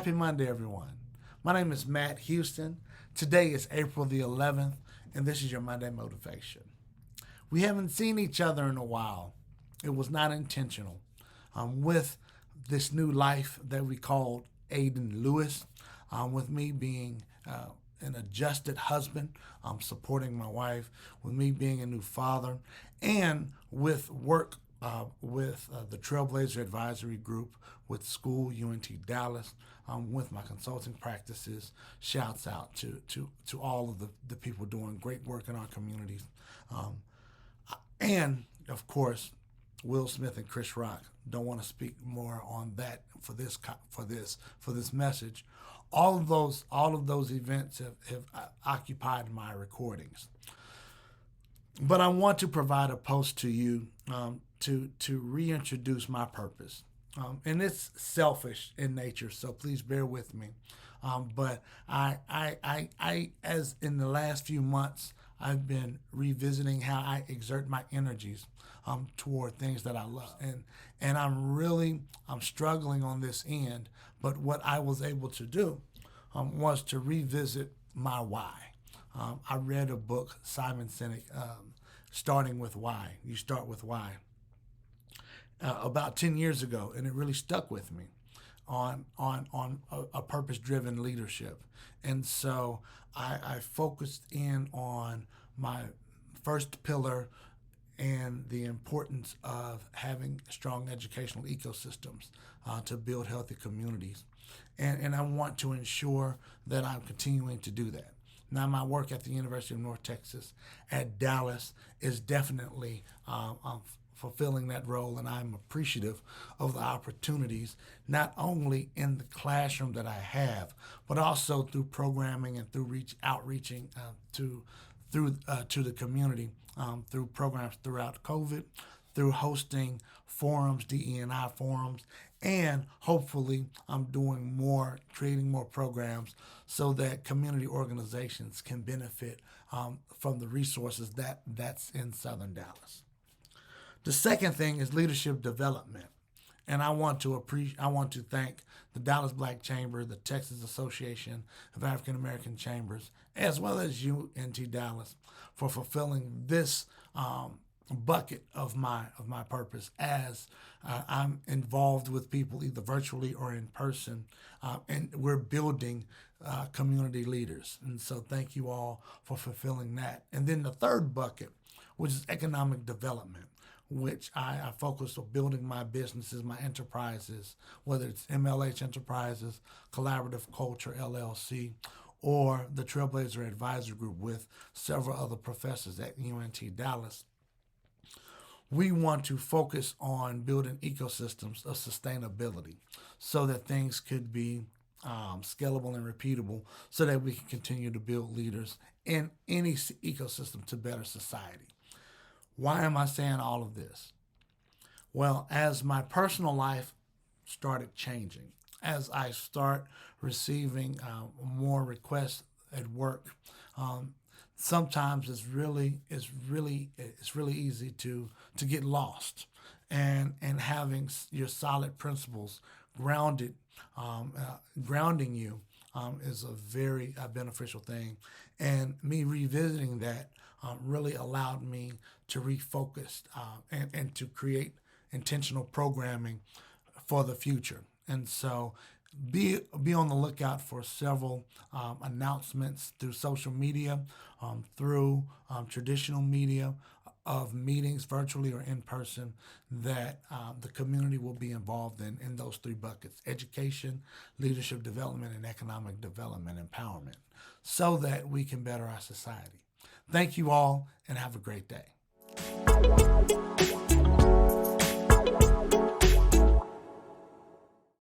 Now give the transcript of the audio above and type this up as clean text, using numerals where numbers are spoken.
Happy Monday, everyone. My name is Matt Houston. Today is April the 11th, and this is your Monday Motivation. We haven't seen each other in a while. It was not intentional. With this new life that we called Aiden Lewis, with me being an adjusted husband, supporting my wife, with me being a new father, and with work with the Trailblazer Advisory Group, with school, UNT Dallas, with my consulting practices. Shouts out to all of the people doing great work in our communities. And, of course, Will Smith and Chris Rock. Don't want to speak more on that for this message. All of those events have occupied my recordings. But I want to provide a post to you to reintroduce my purpose. And it's selfish in nature, so please bear with me. But I, as in the last few months, I've been revisiting how I exert my energies toward things that I love, and I'm struggling on this end. But what I was able to do was to revisit my why. I read a book, Simon Sinek, Starting with Why. You start with why. About 10 years ago, and it really stuck with me on a purpose-driven leadership. And so I focused in on my first pillar and the importance of having strong educational ecosystems to build healthy communities. And I want to ensure that I'm continuing to do that. Now, my work at the University of North Texas at Dallas is definitely fulfilling that role, and I'm appreciative of the opportunities, not only in the classroom that I have, but also through programming and through outreaching to the community, through programs throughout COVID, through hosting forums, DE&I forums, and hopefully I'm creating more programs so that community organizations can benefit from the resources that's in Southern Dallas. The second thing is leadership development. And I want to thank the Dallas Black Chamber, the Texas Association of African American Chambers, as well as UNT Dallas for fulfilling this bucket of my purpose as I'm involved with people either virtually or in person, and we're building community leaders. And so thank you all for fulfilling that. And then the third bucket, which is economic development, which I focus on building my businesses, my enterprises, whether it's MLH Enterprises, Collaborative Culture LLC, or the Trailblazer Advisory Group with several other professors at UNT Dallas. We want to focus on building ecosystems of sustainability so that things could be scalable and repeatable so that we can continue to build leaders in any ecosystem to better society. Why am I saying all of this? Well, as my personal life started changing, as I start receiving more requests at work, sometimes it's really easy to get lost, and having your solid principles grounding you is a very beneficial thing. And me revisiting that really allowed me to refocus and to create intentional programming for the future. And so be on the lookout for several announcements through social media, through traditional media of meetings virtually or in person that the community will be involved in those three buckets: education, leadership development, and economic development empowerment, so that we can better our society. Thank you all, and have a great day.